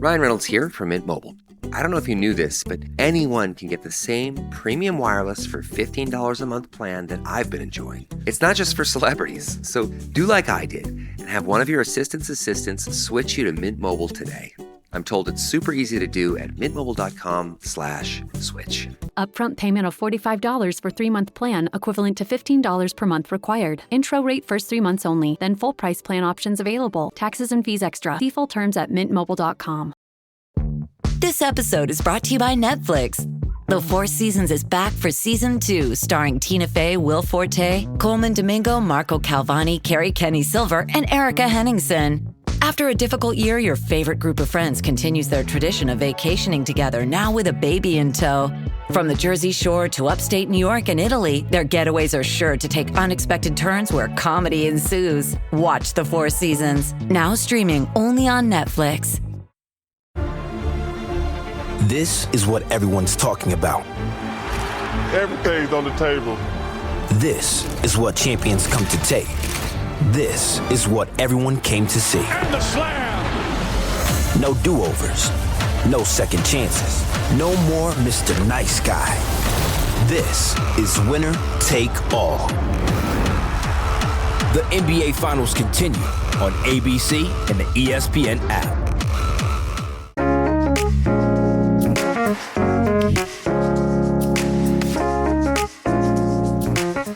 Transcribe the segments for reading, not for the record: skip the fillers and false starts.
Ryan Reynolds here from Mint Mobile. I don't know if you knew this, but anyone can get the same premium wireless for $15 a month plan that I've been enjoying. It's not just for celebrities. So do like I did and have one of your assistants switch you to Mint Mobile today. I'm told it's super easy to do at mintmobile.com/switch. Upfront payment of $45 for 3-month plan, equivalent to $15 per month required. Intro rate first 3 months only, then full price plan options available. Taxes and fees extra. See full terms at mintmobile.com. This episode is brought to you by Netflix. The Four Seasons is back for season 2, starring Tina Fey, Will Forte, Coleman Domingo, Marco Calvani, Carrie Kenny Silver, and Erica Henningsen. After a difficult year, your favorite group of friends continues their tradition of vacationing together, now with a baby in tow. From the Jersey Shore to upstate New York and Italy, their getaways are sure to take unexpected turns where comedy ensues. Watch The Four Seasons, now streaming only on Netflix. This is what everyone's talking about. Everything's on the table. This is what champions come to take. This is what everyone came to see. And the slam! No do-overs. No second chances. No more Mr. Nice Guy. This is winner take all. The NBA Finals continue on ABC and the ESPN app.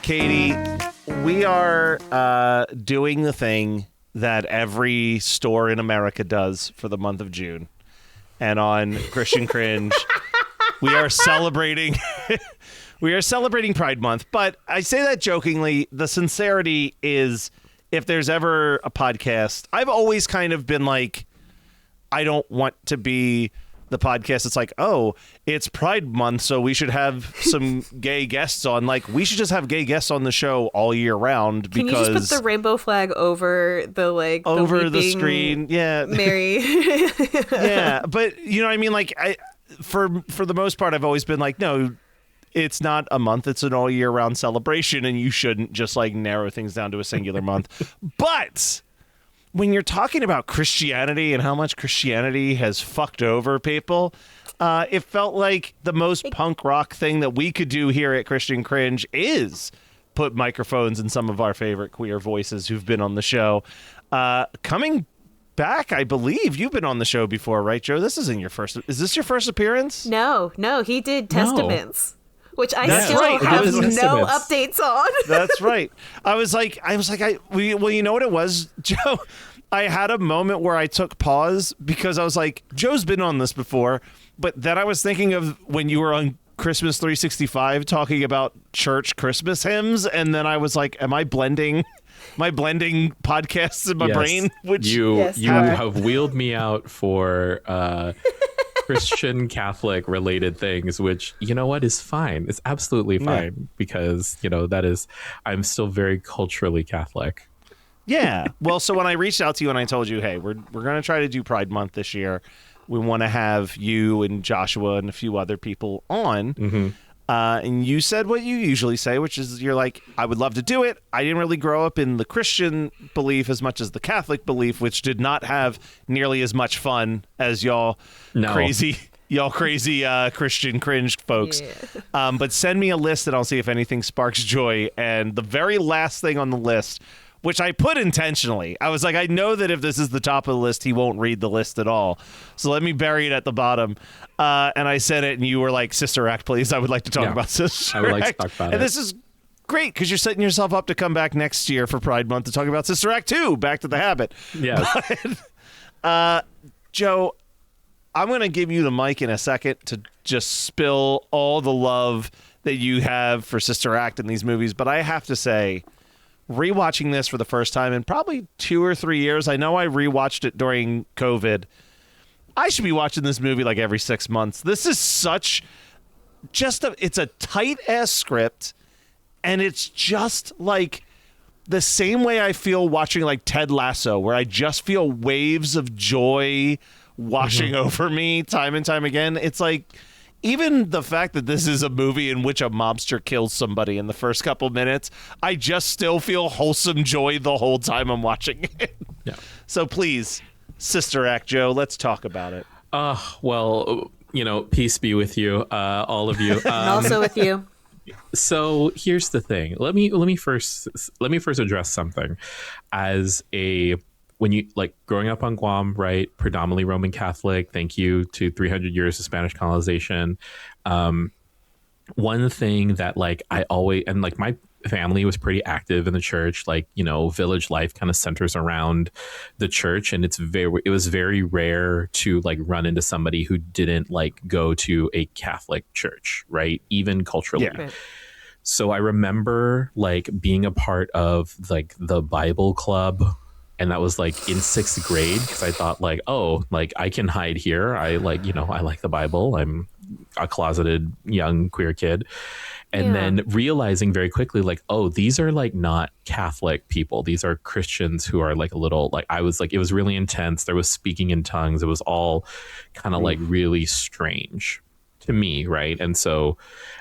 Katie, we are doing the thing that every store in America does for the month of June. And on Christian Cringe, we are celebrating Pride Month. But I say that jokingly. The sincerity is, if there's ever a podcast, I've always kind of been like, I don't want to be the podcast. It's like, oh, it's Pride Month, so we should have some gay guests on. Like, we should just have gay guests on the show all year round. Can because you just put the rainbow flag over the over the screen? Yeah, Mary. Yeah, but you know what I mean. Like, for the most part, I've always been like, no, it's not a month; it's an all year round celebration, and you shouldn't just like narrow things down to a singular month. But when you're talking about Christianity and how much Christianity has fucked over people, it felt like the most punk rock thing that we could do here at Christian Cringe is put microphones in some of our favorite queer voices who've been on the show. Coming back, I believe you've been on the show before, right, Joe? This isn't your first. Is this your first appearance? No, he did Testaments. Which I still right. have no updates on. That's right. Well, you know what it was, Joe? I had a moment where I took pause because I was like, Joe's been on this before, but then I was thinking of when you were on Christmas 365 talking about church Christmas hymns, and then I was like, am I blending podcasts in my brain? Which you have wheeled me out for Christian Catholic related things, which, you know what, is fine. It's absolutely fine because, you know, I'm still very culturally Catholic. Yeah. Well, so when I reached out to you and I told you, hey, we're going to try to do Pride Month this year. We want to have you and Joshua and a few other people on. Mm-hmm. And you said what you usually say, which is you're like, I would love to do it. I didn't really grow up in the Christian belief as much as the Catholic belief, which did not have nearly as much fun as y'all crazy Christian Cringe folks. Yeah. But send me a list and I'll see if anything sparks joy. And the very last thing on the list, which I put intentionally, I was like, I know that if this is the top of the list, he won't read the list at all. So let me bury it at the bottom. And I said it, and you were like, Sister Act, please. I would like to talk about Sister Act. I would like to talk about it. And this is great, because you're setting yourself up to come back next year for Pride Month to talk about Sister Act 2, Back to the Habit. Yes. But, Joe, I'm going to give you the mic in a second to just spill all the love that you have for Sister Act in these movies. But I have to say, rewatching this for the first time in probably 2 or 3 years. I know I rewatched it during COVID. I should be watching this movie like every 6 months. This is it's a tight ass script, and it's just like the same way I feel watching like Ted Lasso, where I just feel waves of joy washing over me time and time again. It's like, even the fact that this is a movie in which a mobster kills somebody in the first couple minutes, I just still feel wholesome joy the whole time I'm watching it. Yeah. So please, Sister Act, Joe, let's talk about it. Well, peace be with you, all of you. And also with you. So here's the thing. Let me first address something. When you like growing up on Guam, right? Predominantly Roman Catholic. Thank you to 300 years of Spanish colonization. One thing that like I always, and like my family was pretty active in the church, like, village life kind of centers around the church, and it was very rare to like run into somebody who didn't like go to a Catholic church, right? Even culturally. Yeah. Right. So I remember like being a part of like the Bible club, and that was like in 6th grade, because I thought like, oh, like I can hide here. I like, I like the Bible. I'm a closeted young queer kid. And then realizing very quickly, like, oh, these are like not Catholic people. These are Christians who are like a little, like, I was like, it was really intense. There was speaking in tongues. It was all kind of like really strange to me, right? And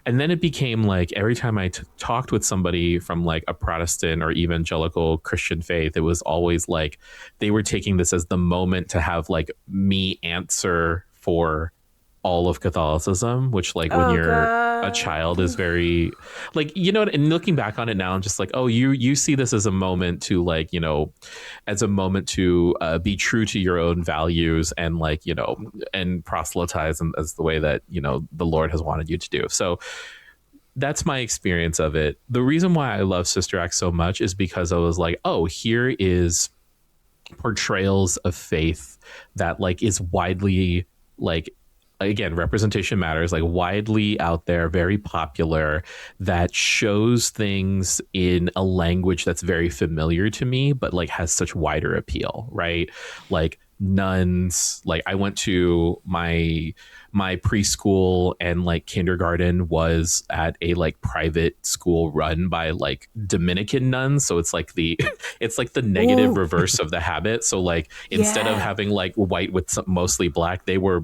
then it became like every time I talked with somebody from like a Protestant or evangelical Christian faith, it was always like they were taking this as the moment to have like me answer for all of Catholicism, which like when you're a child is very like, and looking back on it now, I'm just like, oh, you see this as a moment to like, as a moment to be true to your own values and like, and proselytize as the way that, the Lord has wanted you to do. So that's my experience of it. The reason why I love Sister Act so much is because I was like, oh, here is portrayals of faith that like is widely like, again, representation matters, like widely out there, very popular, that shows things in a language that's very familiar to me, but like has such wider appeal, right? Like nuns, like I went to my preschool and like kindergarten was at a like private school run by like Dominican nuns, so it's like the negative reverse of the habit. So like instead of having like white with some, mostly black, they were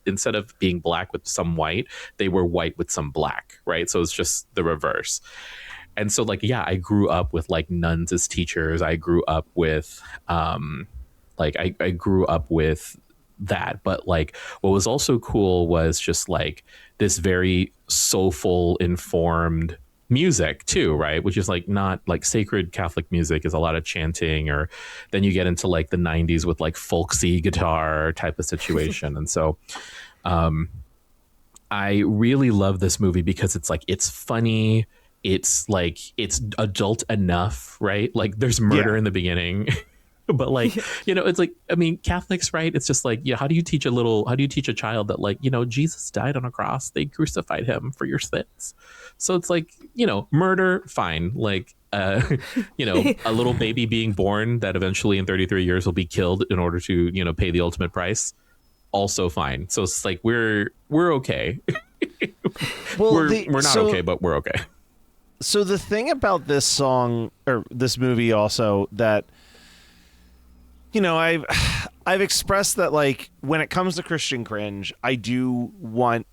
instead of being black with some white, they were white with some black, right? So it's just the reverse. And so like, yeah, I grew up with like nuns as teachers. I grew up with I grew up with that. But like what was also cool was just like this very soulful, informed music too, right? Which is like not like sacred Catholic music is a lot of chanting, or then you get into like the 90s with like folksy guitar type of situation. And so I really love this movie because it's like, it's funny. It's like, it's adult enough, right? Like there's murder in the beginning. But like, it's like, I mean, Catholics, right? It's just like, how do you teach a child that like, Jesus died on a cross, they crucified him for your sins. So it's like, murder, fine. Like, a little baby being born that eventually in 33 years will be killed in order to, pay the ultimate price. Also fine. So it's like, we're okay. Well, we're not okay, but we're okay. So the thing about this song or this movie also that, I've expressed that like when it comes to Christian Cringe, I do want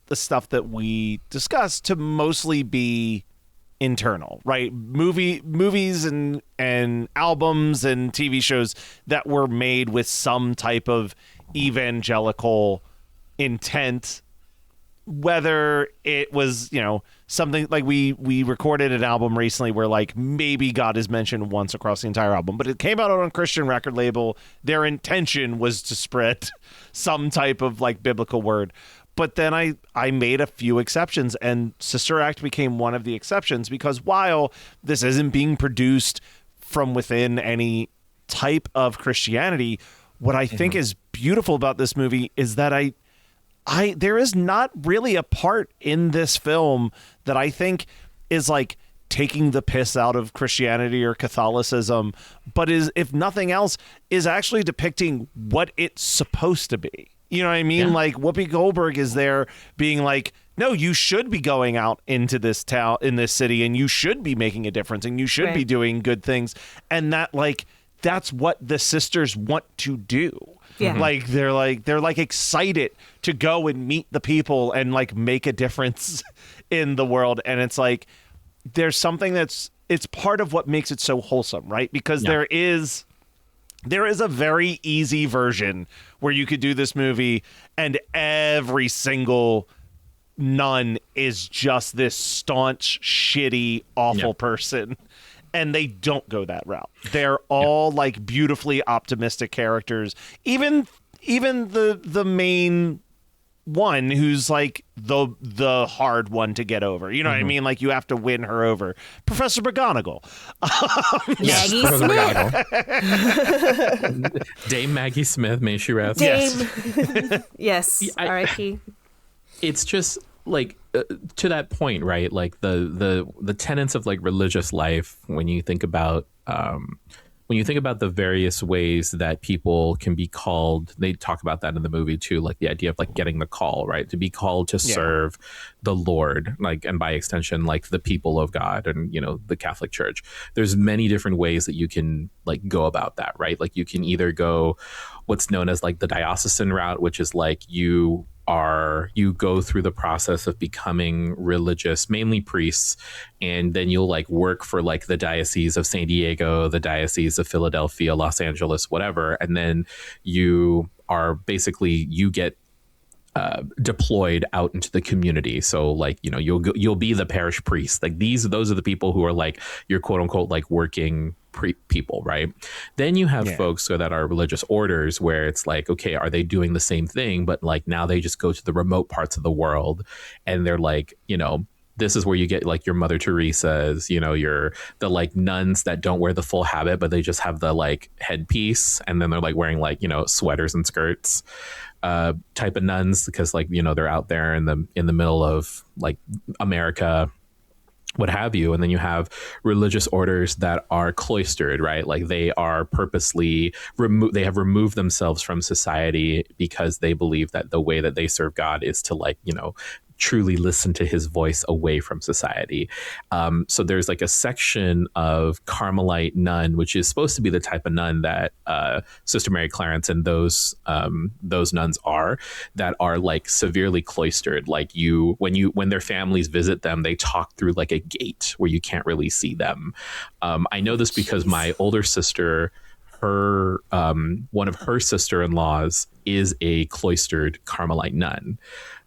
the stuff that we discuss to mostly be internal, right? Movies and albums and TV shows that were made with some type of evangelical intent, whether it was, something like we recorded an album recently where like maybe God is mentioned once across the entire album, but it came out on a Christian record label. Their intention was to spread some type of like biblical word. But then I made a few exceptions, and Sister Act became one of the exceptions because while this isn't being produced from within any type of Christianity, what I think is beautiful about this movie is that there is not really a part in this film that I think is like taking the piss out of Christianity or Catholicism, but is, if nothing else, is actually depicting what it's supposed to be. You know what I mean? Yeah. Like Whoopi Goldberg is there being like, no, you should be going out into this town, in this city, and you should be making a difference, and you should be doing good things. And that like, that's what the sisters want to do. Yeah. Like they're like excited to go and meet the people and like make a difference in the world. And it's like there's something it's part of what makes it so wholesome, right? Because there is There is a very easy version where you could do this movie and every single nun is just this staunch, shitty, awful person. And they don't go that route. They're all like beautifully optimistic characters. Even the main one who's like the hard one to get over. You know what I mean? Like you have to win her over. Professor McGonagall. Maggie Smith. Dame Maggie Smith, may she rest. Dame. Yes. R.I.P. It's just like to that point, right? Like the tenets of like religious life. When you think about the various ways that people can be called, they talk about that in the movie too, like the idea of like getting the call, right? To be called to serve the Lord, like, and by extension, like the people of God and, you know, the Catholic Church. There's many different ways that you can like go about that, right? Like you can either go what's known as like the diocesan route, which is like you go through the process of becoming religious, mainly priests, and then you'll like work for like the Diocese of San Diego, the Diocese of Philadelphia, Los Angeles, whatever, and then you get deployed out into the community. So like, you know, you'll be the parish priest. Like those are the people who are like your quote unquote like working people, right? Then you have folks that are religious orders where it's like, okay, are they doing the same thing? But like now they just go to the remote parts of the world and they're like, you know, this is where you get like your Mother Teresa's, you know, the like nuns that don't wear the full habit, but they just have the like headpiece. And then they're like wearing like, you know, sweaters and skirts type of nuns because like, you know, they're out there in the middle of like America, what have you. And then you have religious orders that are cloistered, right? Like they are purposely they have removed themselves from society because they believe that the way that they serve God is to like, you know, truly listen to his voice away from society. So there's like a section of Carmelite nun, which is supposed to be the type of nun that Sister Mary Clarence and those nuns are, that are like severely cloistered. Like when their families visit them, they talk through like a gate where you can't really see them. I know this because my older sister, one of her sister-in-laws is a cloistered Carmelite nun.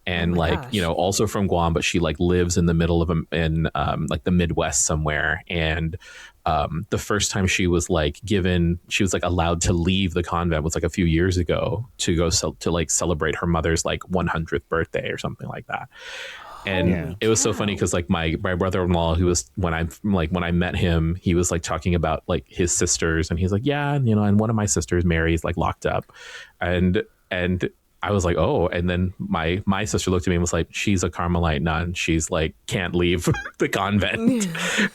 And you know, also from Guam, but she like lives in the middle of like the Midwest somewhere. And the first time she was like allowed to leave the convent was like a few years ago to go to like celebrate her mother's like 100th birthday or something like that. And it was so funny because like my brother-in-law, who was when I met him, he was like talking about like his sisters, and he's like, yeah, you know, and one of my sisters, Mary's like locked up, and I was like, oh, and then my sister looked at me and was like, she's a Carmelite nun. She's like, can't leave the convent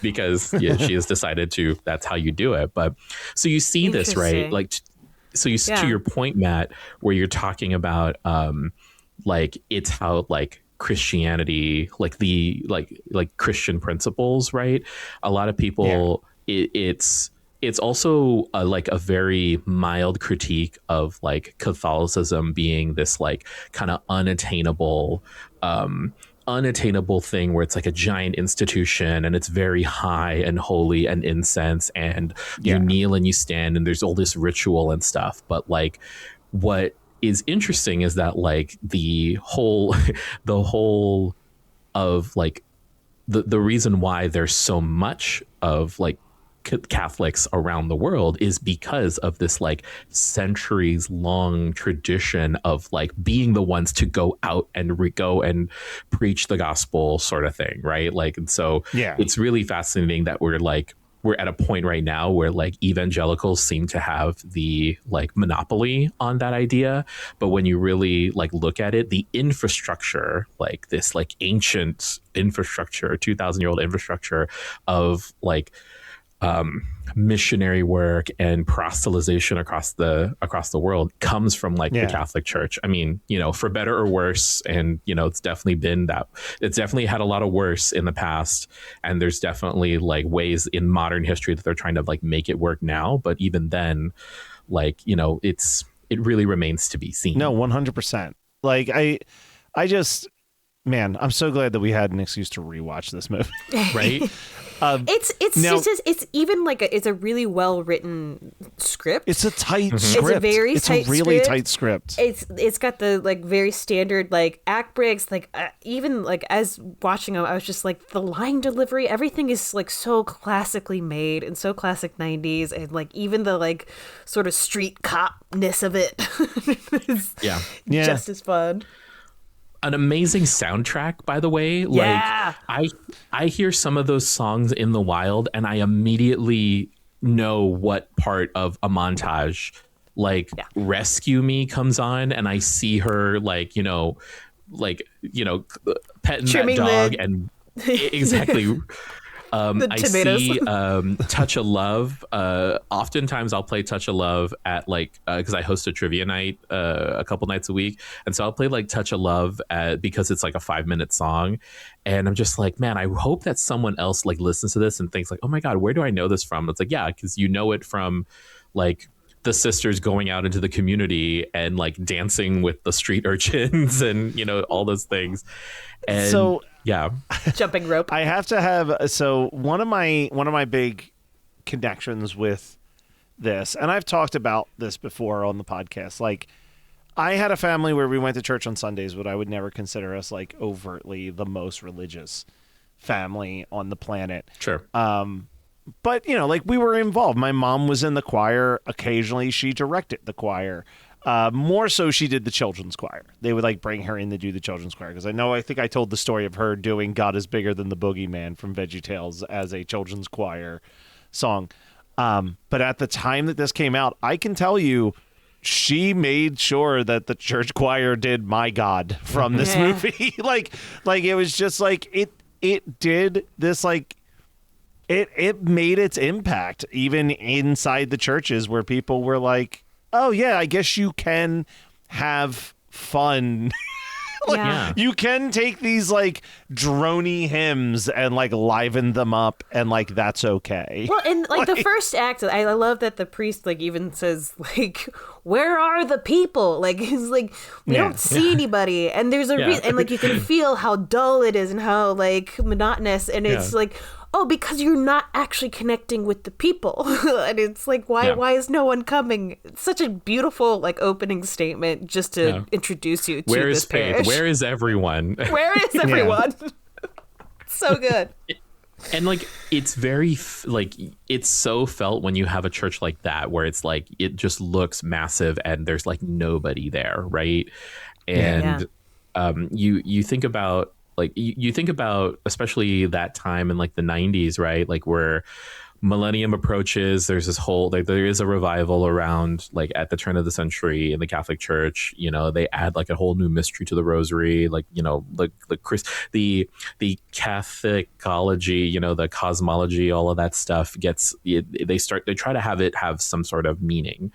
because she has decided to, that's how you do it. But so you see this, right? Like, so you to your point, Matt, where you're talking about like, it's how like Christianity, like the like Christian principles, right? A lot of people, it's also like a very mild critique of like Catholicism being this like kind of unattainable thing where it's like a giant institution and it's very high and holy and incense and you kneel and you stand and there's all this ritual and stuff. But like what is interesting is that like the whole of like the reason why there's so much of like Catholics around the world is because of this like centuries long tradition of like being the ones to go out and go and preach the gospel sort of thing, right? Like, and so it's really fascinating that we're at a point right now where like evangelicals seem to have the like monopoly on that idea. But when you really like look at it, the infrastructure, like this like ancient infrastructure, 2,000-year-old infrastructure of like missionary work and proselytization across the world comes from like the Catholic Church. I mean, you know, for better or worse, and you know, it's definitely had a lot of worse in the past, and there's definitely like ways in modern history that they're trying to like make it work now. But even then, like, you know, it really remains to be seen. No, 100%. Like I just, man, I'm so glad that we had an excuse to rewatch this movie. Right? It's even like it's a really well written script. It's a tight script. It's a very tight really script. tight script. It's got the like very standard like act breaks. Like even like as watching them, I was just like the line delivery. Everything is like so classically made and so classic 90s, and like even the like sort of street copness of it is just as fun. An amazing soundtrack, by the way. Yeah. Like I hear some of those songs in the wild and I immediately know what part of a montage like Rescue Me comes on, and I see her petting Trimming that dog the... and exactly. I see Touch of Love. Oftentimes I'll play Touch of Love at because I host a trivia night a couple nights a week. And so I'll play like Touch of Love because it's like a 5-minute song. And I'm just like, man, I hope that someone else like listens to this and thinks like, oh my God, where do I know this from? It's like, yeah, because you know it from like the sisters going out into the community and like dancing with the street urchins and, all those things. And so yeah. Jumping rope. I have to have one of my big connections with this, and I've talked about this before on the podcast. Like, I had a family where we went to church on Sundays, but I would never consider us like overtly the most religious family on the planet. Sure. But like we were involved. My mom was in the choir. Occasionally, she directed the choir. More so, she did the children's choir. They would like bring her in to do the children's choir because I think I told the story of her doing "God Is Bigger Than the Boogeyman" from VeggieTales as a children's choir song. But at the time that this came out, I can tell you, she made sure that the church choir did "My God" from this movie. like it was just like it did this like. It made its impact even inside the churches where people were like, oh yeah, I guess you can have fun. You can take these like droney hymns and like liven them up and like that's okay. Well, and like the first act, I love that the priest like even says like, where are the people? Like he's like, we don't see anybody, and there's a and like you can feel how dull it is and how like monotonous, and it's like, oh, because you're not actually connecting with the people. And it's like, why is no one coming? It's such a beautiful like opening statement just to introduce you to Where this is Faith? parish. Where is everyone? Where is everyone? So good. And like it's very like it's so felt when you have a church like that where it's like it just looks massive and there's like nobody there, right? And you think about like you think about especially that time in like the 90s, right? Like where millennium approaches, there's this whole like there is a revival around like at the turn of the century in the Catholic Church. They add like a whole new mystery to the rosary, like the Catholicology, the cosmology, all of that stuff gets they try to have it have some sort of meaning.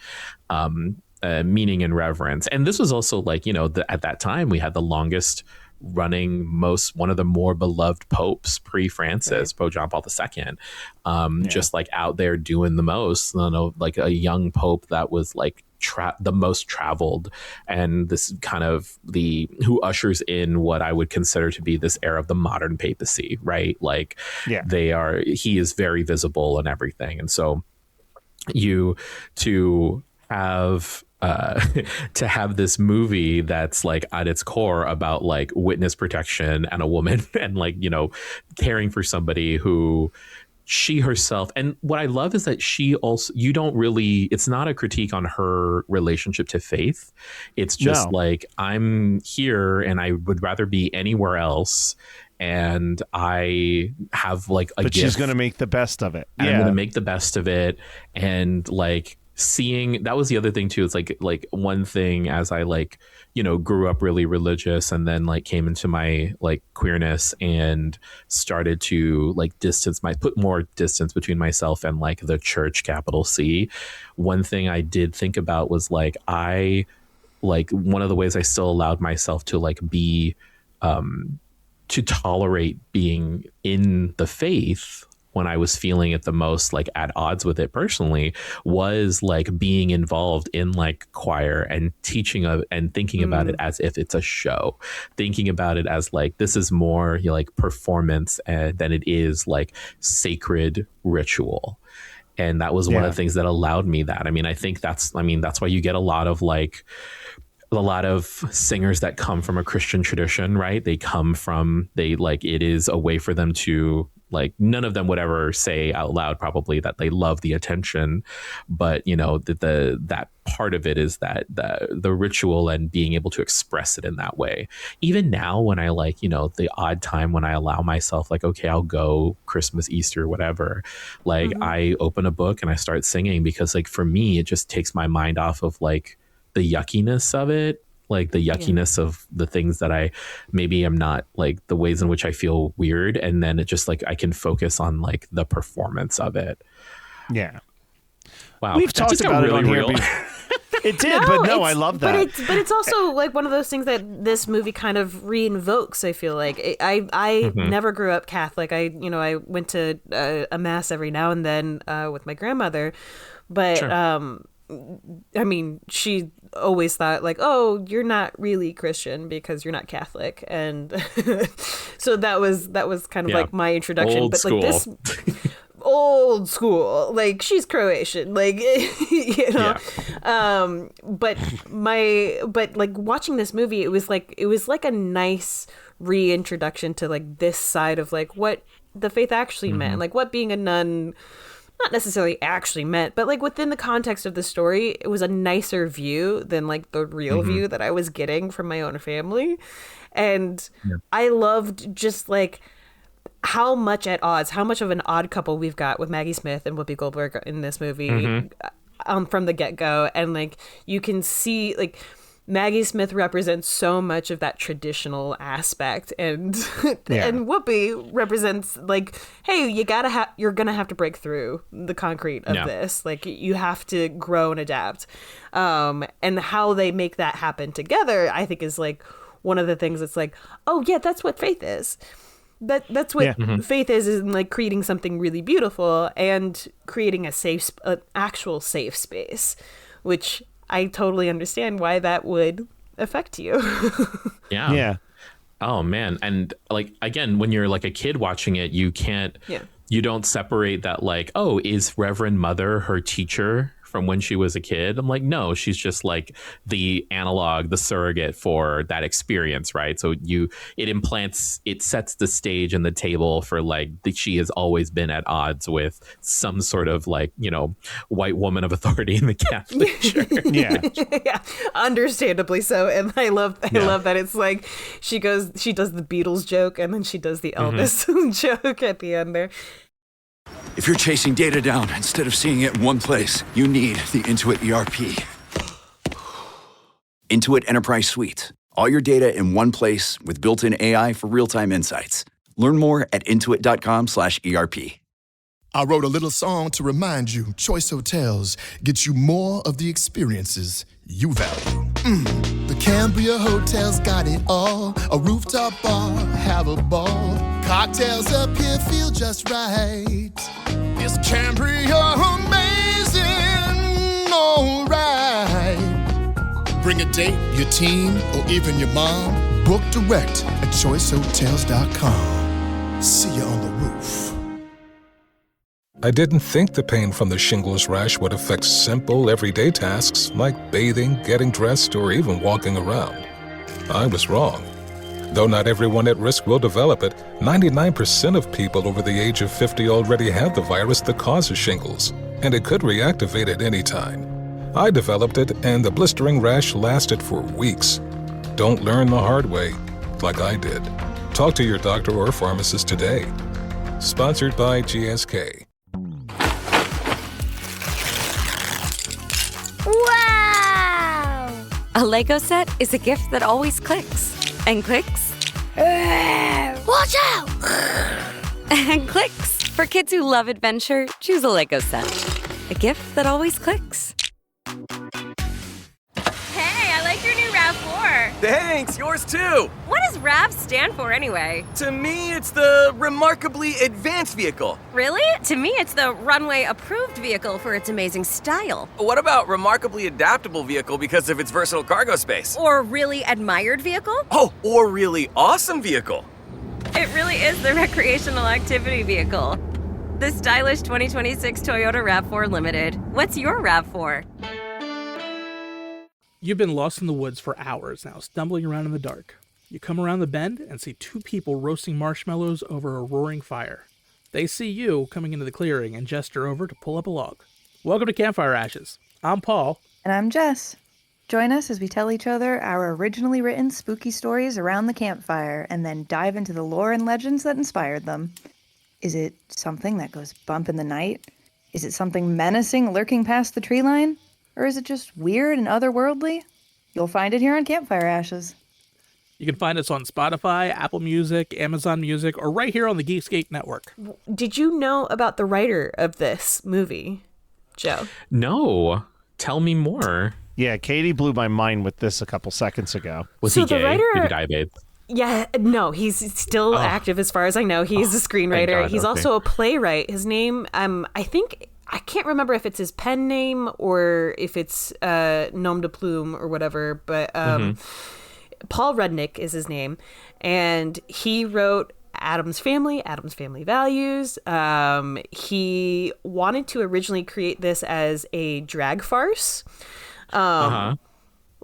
Meaning and reverence. And this was also like at that time we had the longest running one of the more beloved popes pre-Francis, Pope John Paul II, just like out there doing the most, like a young pope that was like the most traveled, and this kind of who ushers in what I would consider to be this era of the modern papacy, right? Like he is very visible and everything. And so to have this movie that's like at its core about like witness protection and a woman and like caring for somebody who she herself, and what I love is that she also, it's not a critique on her relationship to faith. It's just like, I'm here and I would rather be anywhere else, and I have like a gift. She's gonna make the best of it. And I'm gonna make the best of it. And like seeing, that was the other thing too. It's like one thing as I like, grew up really religious and then like came into my like queerness and started to like put more distance between myself and like the church, capital C. One thing I did think about was like, one of the ways I still allowed myself to like be, to tolerate being in the faith when I was feeling it the most, like at odds with it personally, was like being involved in like choir and teaching and thinking about it as if it's a show, thinking about it as like this is more like performance than it is like sacred ritual. And that was one of the things that allowed me that. I mean, I think that's why you get a lot of singers that come from a Christian tradition, right? It is a way for them to, like, none of them would ever say out loud probably that they love the attention, but that part of it is that the ritual and being able to express it in that way. Even now when I the odd time when I allow myself, like, okay, I'll go Christmas, Easter, whatever, like I open a book and I start singing, because like for me it just takes my mind off of like the yuckiness of it, like the yuckiness of the things that I maybe am not, like the ways in which I feel weird. And then it just like, I can focus on like the performance of it. Yeah. Wow. We've talked about it on here. It did, I love that. But it's also like one of those things that this movie kind of reinvokes. I feel like I never grew up Catholic. I went to a mass every now and then with my grandmother, but Sure. I mean, she always thought like, oh, you're not really Christian because you're not Catholic. And so that was kind of like my introduction. Old but school. Like this old school, like she's Croatian, like, but like watching this movie, it was like a nice reintroduction to like this side of like what the faith actually meant, like what being a nun not necessarily actually meant, but like within the context of the story, it was a nicer view than like the real view that I was getting from my own family. And I loved just like how much of an odd couple we've got with Maggie Smith and Whoopi Goldberg in this movie from the get-go. And like you can see like Maggie Smith represents so much of that traditional aspect, and and Whoopi represents like, hey, you're gonna have to break through the concrete of this. Like you have to grow and adapt. And how they make that happen together, I think, is like one of the things that's like, oh yeah, that's what faith is. That's what faith is like creating something really beautiful and creating an actual safe space, which I totally understand why that would affect you. Yeah. Oh man. And like, again, when you're like a kid watching it, you don't separate that like, oh, is Reverend Mother her teacher from when she was a kid? I'm like, no, she's just like the analog, the surrogate for that experience, right? So it sets the stage and the table for like she has always been at odds with some sort of like, white woman of authority in the Catholic Church. Yeah, understandably so. And I love that it's like she does the Beatles joke and then she does the Elvis joke at the end there. If you're chasing data down instead of seeing it in one place, you need the Intuit ERP. Intuit Enterprise Suite. All your data in one place with built-in AI for real-time insights. Learn more at intuit.com/ERP. I wrote a little song to remind you, Choice Hotels gets you more of the experiences you value. The Cambria Hotel's got it all. A rooftop bar, have a ball. Cocktails up here feel just right. Is Cambria amazing? All right. Bring a date, your team, or even your mom. Book direct at choicehotels.com. See you on the roof. I didn't think the pain from the shingles rash would affect simple, everyday tasks like bathing, getting dressed, or even walking around. I was wrong. Though not everyone at risk will develop it, 99% of people over the age of 50 already have the virus that causes shingles, and it could reactivate at any time. I developed it, and the blistering rash lasted for weeks. Don't learn the hard way, like I did. Talk to your doctor or pharmacist today. Sponsored by GSK. Wow! A Lego set is a gift that always clicks. And clicks. Watch out! And clicks. For kids who love adventure, choose a Lego set. A gift that always clicks. Hey, I like your new RAV4. Hey, Thanks, yours too. What does RAV stand for anyway? To me, it's the Remarkably Advanced Vehicle. Really? To me, it's the Runway Approved Vehicle for its amazing style. What about Remarkably Adaptable Vehicle because of its versatile cargo space? Or Really Admired Vehicle? Oh, or Really Awesome Vehicle. It really is the recreational activity vehicle. The stylish 2026 Toyota RAV4 Limited. What's your RAV4? You've been lost in the woods for hours now, stumbling around in the dark. You come around the bend and see two people roasting marshmallows over a roaring fire. They see you coming into the clearing and gesture over to pull up a log. Welcome to Campfire Ashes. I'm Paul. And I'm Jess. Join us as we tell each other our originally written spooky stories around the campfire and then dive into the lore and legends that inspired them. Is it something that goes bump in the night? Is it something menacing lurking past the tree line? Or is it just weird and otherworldly? You'll find it here on Campfire Ashes. You can find us on Spotify, Apple Music, Amazon Music, or right here on the Geekscape Network. Did you know about the writer of this movie, Joe? No. Tell me more. Yeah, Katie blew my mind with this a couple seconds ago. Was he gay? Did he dye bathe? Yeah, no, he's still active as far as I know. He's a screenwriter. God, he's also a playwright. His name, I can't remember if it's his pen name or if it's nom de plume or whatever, but Paul Rudnick is his name. And he wrote Addams Family Values. He wanted to originally create this as a drag farce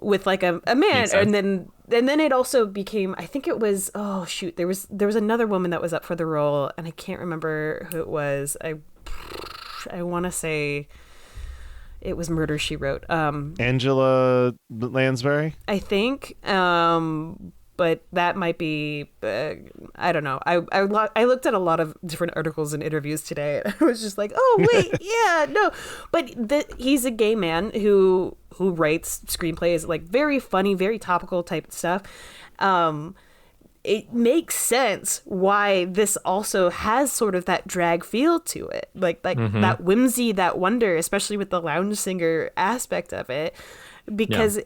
with like a man. And then it also became, I think it was, there was another woman that was up for the role, and I can't remember who it was. I want to say it was Murder, She Wrote. Angela Lansbury? I think. But that might be, I don't know. I looked at a lot of different articles and interviews today, and I was just like, oh, wait, yeah, no. But he's a gay man who writes screenplays, like very funny, very topical type stuff. It makes sense why this also has sort of that drag feel to it. Like that whimsy, that wonder, especially with the lounge singer aspect of it. Because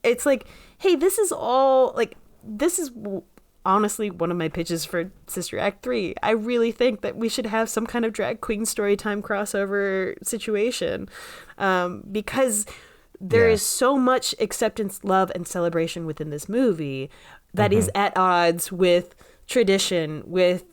it's like, hey, this is all, like, this is honestly one of my pitches for Sister Act 3. I really think that we should have some kind of drag queen storytime crossover situation. Because there is so much acceptance, love, and celebration within this movie that is at odds with tradition, with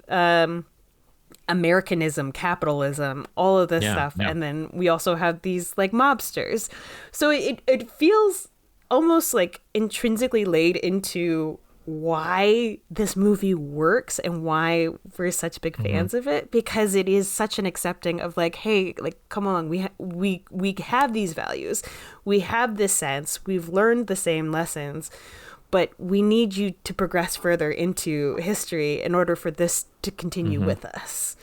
Americanism, capitalism, all of this stuff. Yeah. And then we also have these like mobsters. So it feels almost like intrinsically laid into why this movie works and why we're such big fans of it, because it is such an accepting of like, hey, like, come on, we have these values, we have this sense, we've learned the same lessons, but we need you to progress further into history in order for this to continue with us.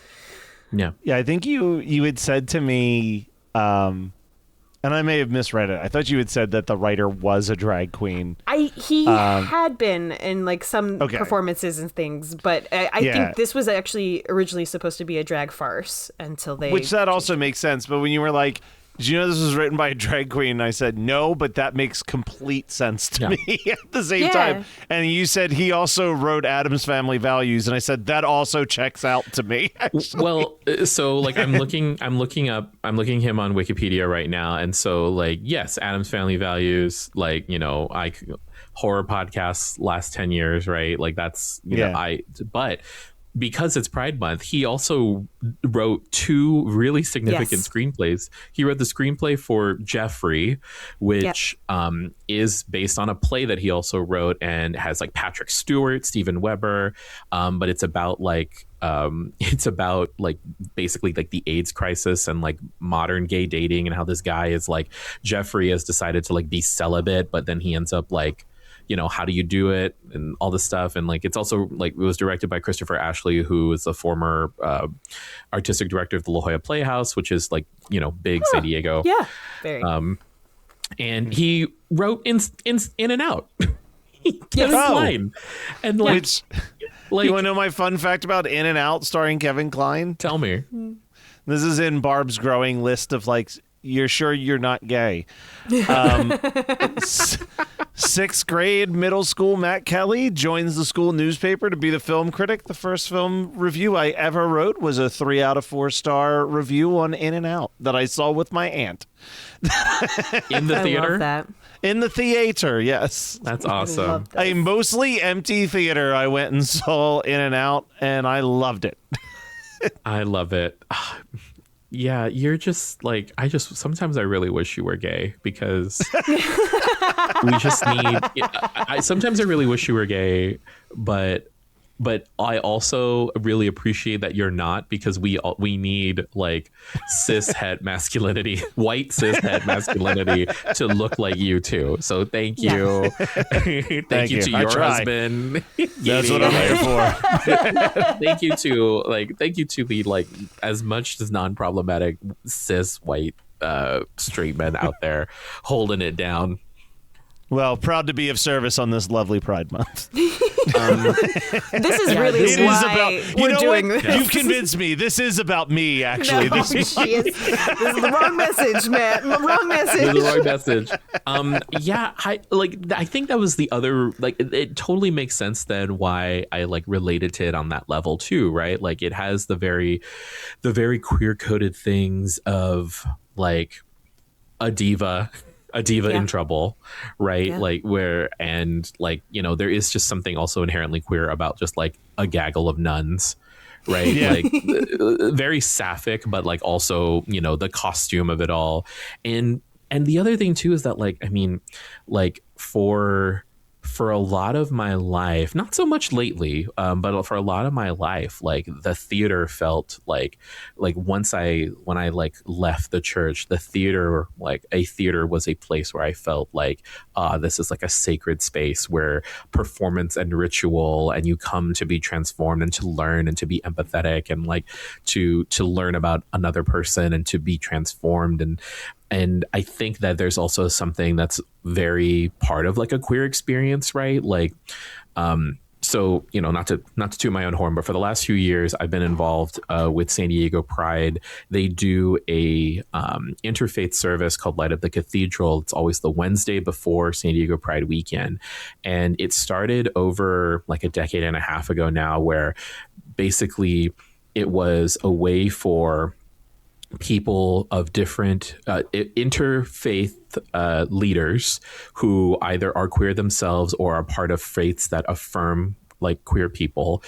Yeah, I think you had said to me, and I may have misread it. I thought you had said that the writer was a drag queen. He had been in like some performances and things, but I think this was actually originally supposed to be a drag farce until they... Which that also makes sense, but when you were like, did you know this was written by a drag queen? And I said, no, but that makes complete sense to me at the same time. And you said he also wrote Addams Family Values, and I said that also checks out to me. Actually. Well, so like I'm looking him on Wikipedia right now, and so like yes, Addams Family Values, like, you know, horror podcasts last 10 years, right? Like that's but because it's Pride Month, he also wrote two really significant screenplays. He wrote the screenplay for Jeffrey, which is based on a play that he also wrote and has like Patrick Stewart, Steven Weber, but it's about basically like the AIDS crisis and like modern gay dating and how this guy is like, Jeffrey has decided to like be celibate, but then he ends up like, you know, how do you do it and all this stuff. And like, it's also like, it was directed by Christopher Ashley, who is the former artistic director of the La Jolla Playhouse, which is like, you know, big San Diego. Yeah. Very. And he wrote in and out. Klein. And like, you want to know my fun fact about In and Out starring Kevin Kline? Tell me. This is in Barb's growing list of like, you're sure you're not gay. 6th grade middle school Matt Kelly joins the school newspaper to be the film critic. The first film review I ever wrote was a 3 out of 4 star review on In and Out that I saw with my aunt. In the theater? I love that. In the theater, yes. That's awesome. A mostly empty theater. I went and saw In and Out, and I loved it. I love it. Yeah, you're just like, sometimes I really wish you were gay because we just need, sometimes I really wish you were gay, but I also really appreciate that you're not, because we need like cis het masculinity, white cis het masculinity to look like you too. So thank you. Thank you to your husband. That's what I'm here for. Thank you to the like as much as non-problematic cis white straight men out there holding it down. Well, proud to be of service on this lovely Pride Month. This is really why we're doing this. You've convinced me. This is about me, actually. No, this is the wrong message, Matt. The wrong message. The wrong message. Yeah, I think that was the other, like, it totally makes sense then why I like related to it on that level too, right? Like it has the very queer coded things of like a diva in trouble, right? Yeah. Like where, and like, you know, there is just something also inherently queer about just like a gaggle of nuns, right? Yeah. Like very sapphic, but like also, you know, the costume of it all. And the other thing too is that like, I mean, like for a lot of my life, not so much lately, but for a lot of my life, like the theater felt like when I like left the church, the theater, like a theater was a place where I felt like, this is like a sacred space where performance and ritual, and you come to be transformed and to learn and to be empathetic and like to learn about another person and to be transformed. And I think that there's also something that's very part of like a queer experience, right? Like, so, you know, not to toot my own horn, but for the last few years, I've been involved with San Diego Pride. They do a interfaith service called Light Up the Cathedral. It's always the Wednesday before San Diego Pride weekend. And it started over like a decade and a half ago now, where basically it was a way for people of different interfaith leaders who either are queer themselves or are part of faiths that affirm like queer people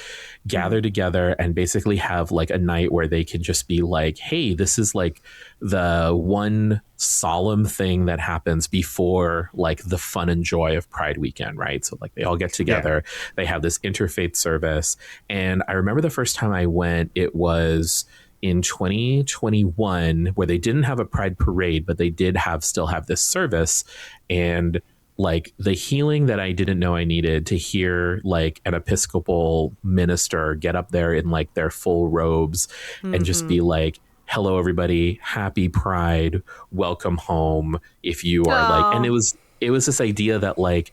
gather together and basically have like a night where they can just be like, hey, this is like the one solemn thing that happens before like the fun and joy of Pride weekend, right? So like they all get together, they have this interfaith service. And I remember the first time I went, it was in 2021, where they didn't have a Pride parade, but they did still have this service. And like the healing that I didn't know I needed to hear like an Episcopal minister get up there in like their full robes and just be like, hello, everybody, happy Pride, welcome home. If you are like, and it was this idea that like,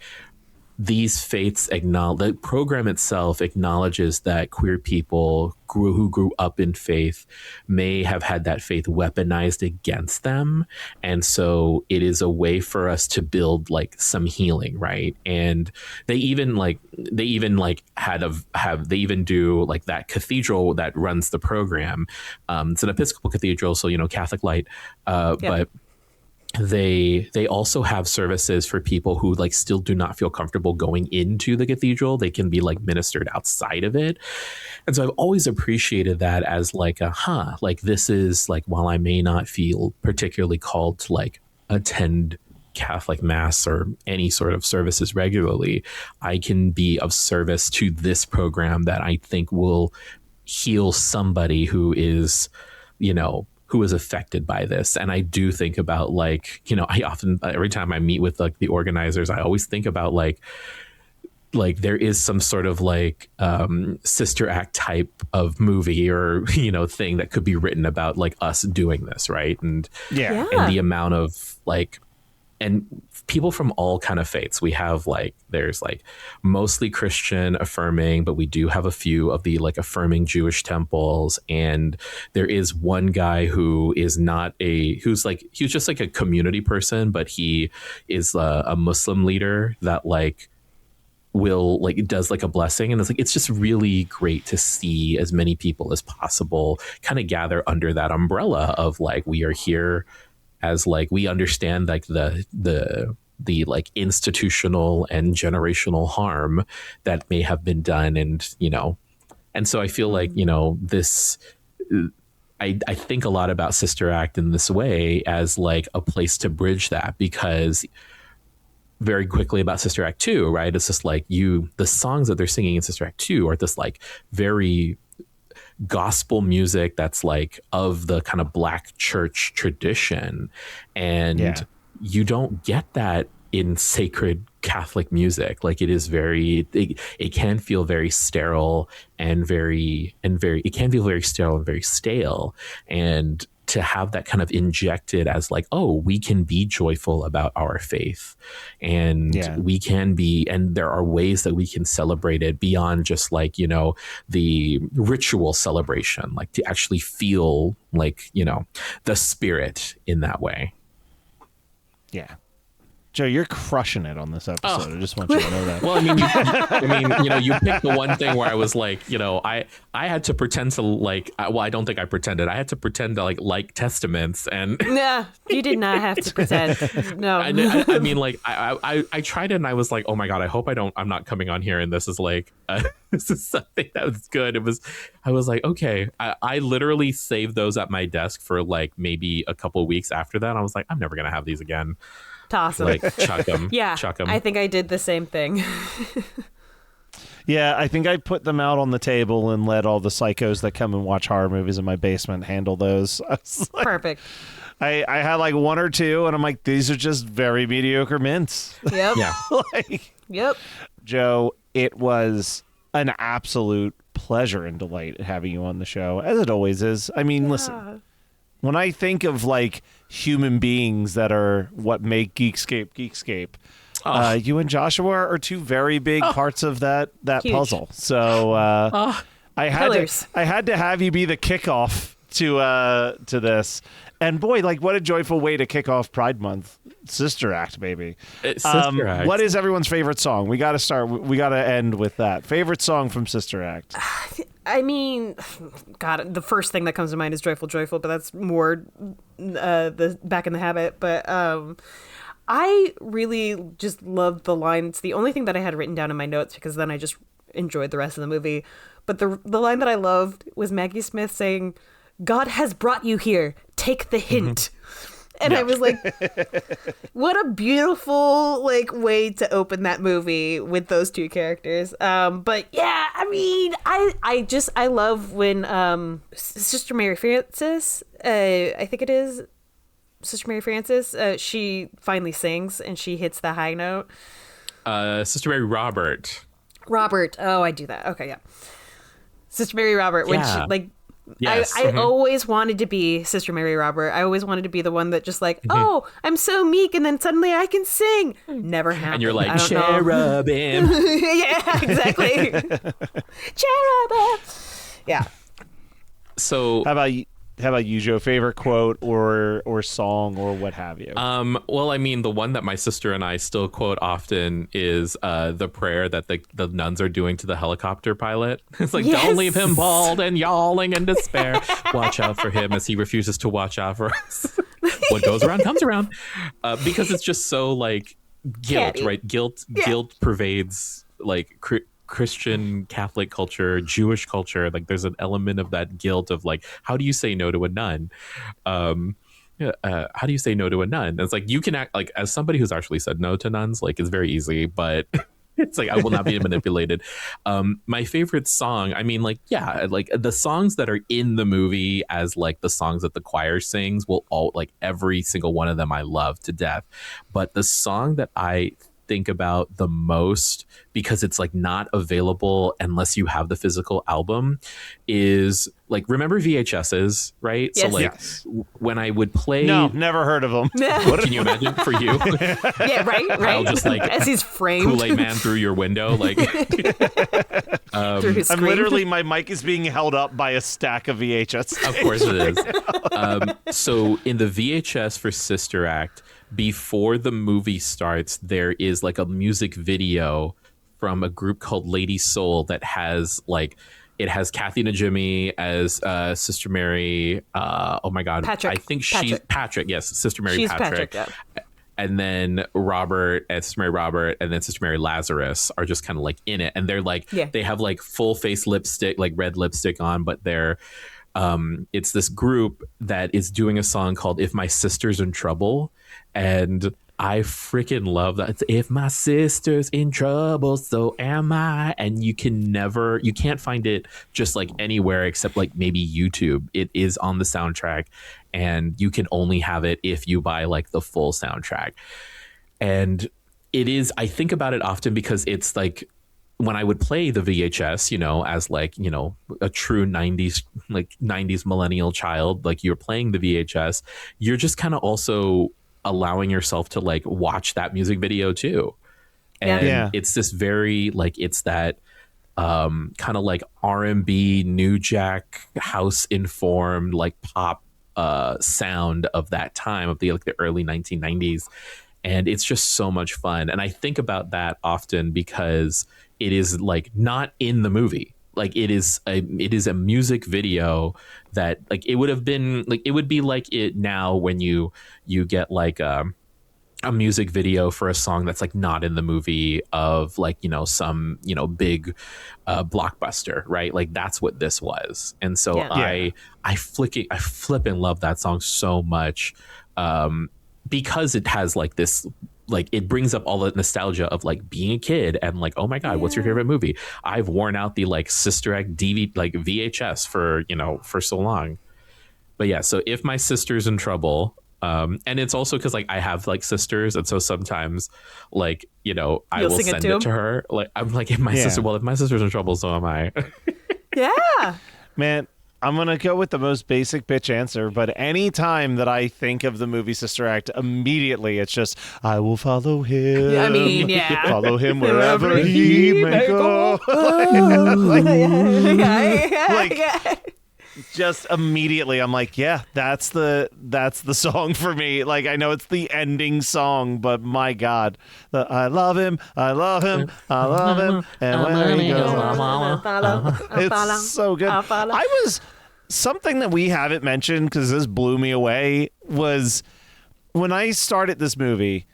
these faiths the program itself acknowledges that queer people who grew up in faith may have had that faith weaponized against them. And so it is a way for us to build like some healing, right? And they even do like that cathedral that runs the program. It's an Episcopal cathedral, so, you know, Catholic Light, but they also have services for people who like still do not feel comfortable going into the cathedral. They can be like ministered outside of it. And so I've always appreciated that as like like this is like, while I may not feel particularly called to like attend Catholic Mass or any sort of services regularly, I can be of service to this program that I think will heal somebody who is, you know, who is affected by this. And I do think about like, you know, I often, every time I meet with like the organizers, I always think about like there is some sort of like sister act type of movie or, you know, thing that could be written about like us doing this, right? And the amount of like and people from all kind of faiths. We have like, there's like mostly Christian affirming, but we do have a few of the like affirming Jewish temples. And there is one guy who is who's just like a community person, but he is a Muslim leader that like will like does like a blessing, and it's just really great to see as many people as possible kind of gather under that umbrella of like, we are here as like, we understand like the like institutional and generational harm that may have been done, and and so I feel like this I think a lot about Sister Act in this way as like a place to bridge that, because very quickly about Sister Act 2, right? It's just like the songs that they're singing in Sister Act 2 are this like very gospel music that's like of the kind of Black church tradition. And you don't get that in sacred Catholic music. Like it is it can feel very sterile and it can feel very sterile and very stale. And to have that kind of injected as like, oh, we can be joyful about our faith, and we can be, and there are ways that we can celebrate it beyond just like, the ritual celebration, like to actually feel like, the spirit in that way. Yeah. Joe, you're crushing it on this episode. I just want you to know that. Well, you picked the one thing where I was like, I had to pretend to like, I don't think I pretended. I had to pretend to like Testaments, and nah, you did not have to pretend. No, I mean, like, I tried it, and I was like, oh my God, I hope I'm not coming on here and this is like, this is something that was good. I was like, okay, I literally saved those at my desk for like maybe a couple of weeks after that. I was like, I'm never gonna have these again. Toss them. Like, chuck them. Yeah, chuck them. I think I did the same thing. Yeah, I think I put them out on the table and let all the psychos that come and watch horror movies in my basement handle those. Like, perfect. I had like one or two, and I'm like, these are just very mediocre mints. Yep. Yeah. Yep. Joe, it was an absolute pleasure and delight having you on the show, as it always is. I mean, listen, when I think of like human beings that are what make Geekscape, you and Joshua are two very big parts of that puzzle. So I had to have you be the kickoff to this. And boy, like, what a joyful way to kick off Pride Month. Sister Act, baby. Sister Act. What is everyone's favorite song? We got to end with that. Favorite song from Sister Act? I mean, God, the first thing that comes to mind is Joyful, Joyful, but that's more the Back in the Habit. But I really just loved the line. It's the only thing that I had written down in my notes, because then I just enjoyed the rest of the movie. But the line that I loved was Maggie Smith saying, "God has brought you here. Take the hint." And I was like, what a beautiful like way to open that movie with those two characters. But yeah, I mean, I love when Sister Mary Frances, I think it is Sister Mary Frances, she finally sings and she hits the high note. Sister Mary Robert. Oh, I do that. Okay, yeah. Sister Mary Robert, when she like. Yes. I always wanted to be Sister Mary Robert. I always wanted to be the one that just like, oh, I'm so meek, and then suddenly I can sing. Never happened. And you're like, cherubim. Yeah, exactly. Cherubim. Yeah. So how about you, Joe? Favorite quote or song or what have you? Well, I mean, the one that my sister and I still quote often is the prayer that the nuns are doing to the helicopter pilot. It's like, don't leave him bald and yawling in despair. Watch out for him as he refuses to watch out for us. What goes around comes around. Because it's just so like guilt, right? Guilt pervades like Christian Catholic culture, Jewish culture. Like there's an element of that guilt of like, how do you say no to a nun? How do you say no to a nun? And it's like, you can act like, as somebody who's actually said no to nuns, like it's very easy, but it's like, I will not be manipulated. My favorite song, I mean, like, yeah, like the songs that are in the movie as like the songs that the choir sings will all like every single one of them I love to death. But the song that I think about the most, because it's like not available unless you have the physical album, is like, remember VHSs, right? Yes. So like when I would play, No, never heard of them. can you imagine for you? Yeah, right. Kyle just like as he's framed, Kool-Aid Man through your window, like through his I'm screen. literally, my mic is being held up by a stack of VHS. Of course it is. So in the VHS for Sister Act, before the movie starts, there is like a music video from a group called Lady Soul that has like, it has Kathy Najimy as Sister Mary. Oh my God. Patrick. I think she's Patrick. Yes. Sister Mary She's Patrick. yeah. And then Robert and Sister Mary Robert and then Sister Mary Lazarus are just kind of like in it. And they're like, they have like full face lipstick, like red lipstick on, but they're, it's this group that is doing a song called If My Sister's in Trouble. And I freaking love that. It's, if my sister's in trouble, so am I. And you can't find it just like anywhere except like maybe YouTube. It is on the soundtrack, and you can only have it if you buy like the full soundtrack. And it is, I think about it often because it's like, when I would play the VHS, you know, as like, you know, a true 90s millennial child, like you're playing the VHS, you're just kind of also allowing yourself to like watch that music video too. And it's this very like, it's that kind of like R&B, New Jack, house informed, like pop sound of that time, of the like the early 1990s. And it's just so much fun. And I think about that often because it is like not in the movie. Like it is a music video that like it would have been like, it would be like it now when you get like a music video for a song that's like not in the movie of like, you know, some, you know, big blockbuster, right? Like that's what this was. And so I flipping love that song so much because it has like this, like it brings up all the nostalgia of like being a kid and like, oh my God, what's your favorite movie? I've worn out the like Sister Act DVD, like VHS for, you know, for so long. But yeah, so If My Sister's in Trouble, and it's also because like I have like sisters, and so sometimes like, you know, I will send it to her. Like I'm like, if my sister's in trouble, so am I. Yeah. Man, I'm going to go with the most basic bitch answer, but any time that I think of the movie Sister Act, immediately it's just, I will follow him. I mean, Follow him wherever he may go. Just immediately I'm like, yeah, that's the song for me. Like I know it's the ending song, but my God, I love him, I love him, I love him, and where he goes, it's so good. I was something that we haven't mentioned because this blew me away was when I started this movie.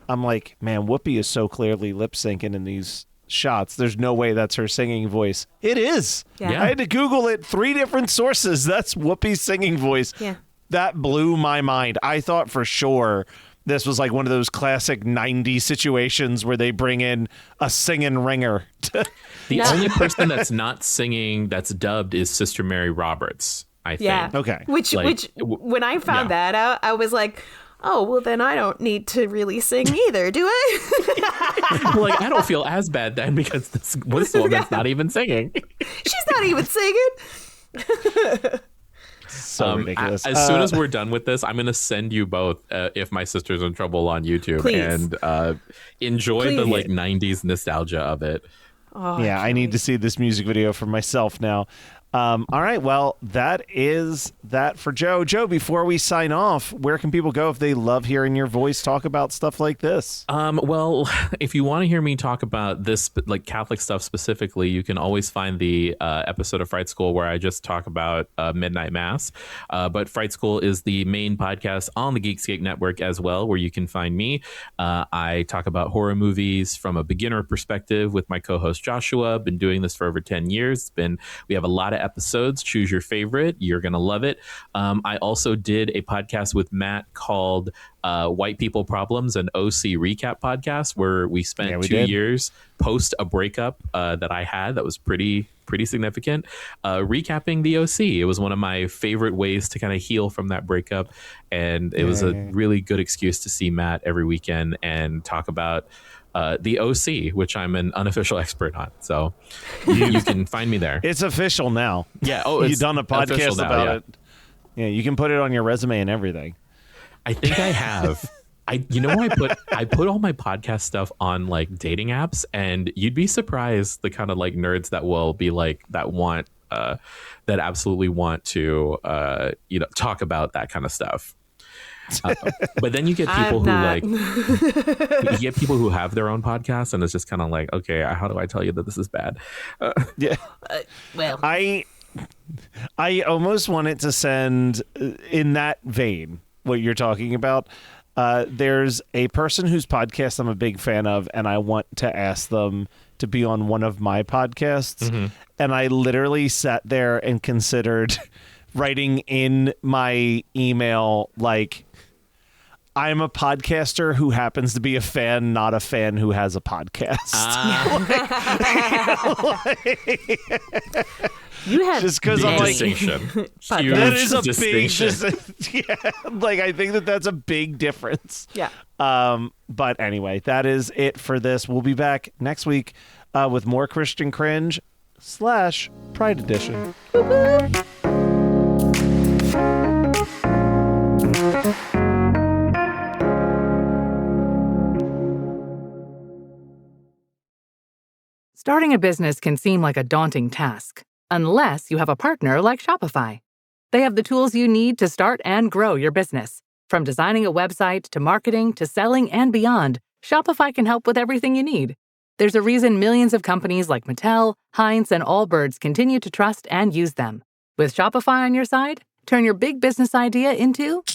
I'm like, man, Whoopi is so clearly lip syncing in these shots. There's no way that's her singing voice. It is. Yeah. I had to Google it. 3 different sources. That's Whoopi's singing voice. Yeah. That blew my mind. I thought for sure this was like one of those classic 90s situations where they bring in a singing ringer. The only person that's not singing that's dubbed is Sister Mary Roberts, I think. Yeah. Okay. Which when I found that out, I was like, oh, well, then I don't need to really sing either, do I? Like, I don't feel as bad then because this woman's not even singing. She's not even singing. So ridiculous. As soon as we're done with this, I'm going to send you both If My Sister's in Trouble on YouTube. Please. And enjoy the like 90s nostalgia of it. Oh, yeah, I need to see this music video for myself now. All right, well, that is that for Joe. Joe, before we sign off, where can people go if they love hearing your voice talk about stuff like this? Well, if you want to hear me talk about this, like Catholic stuff specifically, you can always find the episode of Fright School where I just talk about Midnight Mass. But Fright School is the main podcast on the Geekscape Network as well, where you can find me. I talk about horror movies from a beginner perspective with my co-host Joshua. Been doing this for over 10 years. We have a lot of episodes. Choose your favorite. You're going to love it. I also did a podcast with Matt called White People Problems, an OC recap podcast where we spent 2 years post a breakup that I had that was pretty significant, recapping the OC. It was one of my favorite ways to kind of heal from that breakup. And it was a really good excuse to see Matt every weekend and talk about The OC, which I'm an unofficial expert on. So you can find me there. It's official now. Yeah. You've done a podcast about it. Yeah, you can put it on your resume and everything. I think I have. I put all my podcast stuff on like dating apps, and you'd be surprised the kind of like nerds that will be like that absolutely want to talk about that kind of stuff. But then you get people you get people who have their own podcasts, and it's just kind of like, okay, how do I tell you that this is bad? Well, I almost wanted to send in that vein what you're talking about. There's a person whose podcast I'm a big fan of, and I want to ask them to be on one of my podcasts. Mm-hmm. And I literally sat there and considered writing in my email, like, I'm a podcaster who happens to be a fan, not a fan who has a podcast. You have just because I'm like, that is a big, like, I think that's a big difference. Yeah. But anyway, that is it for this. We'll be back next week with more Christian Cringe / Pride Edition. Starting a business can seem like a daunting task, unless you have a partner like Shopify. They have the tools you need to start and grow your business. From designing a website to marketing to selling and beyond, Shopify can help with everything you need. There's a reason millions of companies like Mattel, Heinz, and Allbirds continue to trust and use them. With Shopify on your side, turn your big business idea into...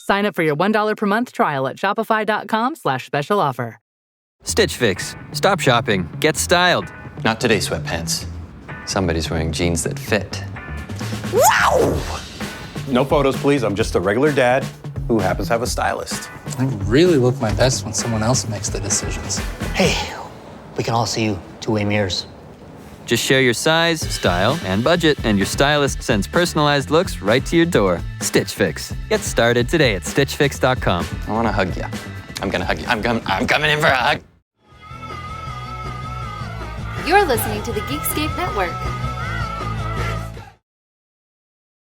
Sign up for your $1 per month trial at shopify.com/special offer. Stitch Fix. Stop shopping. Get styled. Not today, sweatpants. Somebody's wearing jeans that fit. Wow! No photos, please. I'm just a regular dad who happens to have a stylist. I really look my best when someone else makes the decisions. Hey, we can all see you two-way mirrors. Just share your size, style, and budget, and your stylist sends personalized looks right to your door. Stitch Fix. Get started today at StitchFix.com. I want to hug you. I'm gonna hug you. I'm coming in for a hug. You're listening to the Geekscape Network.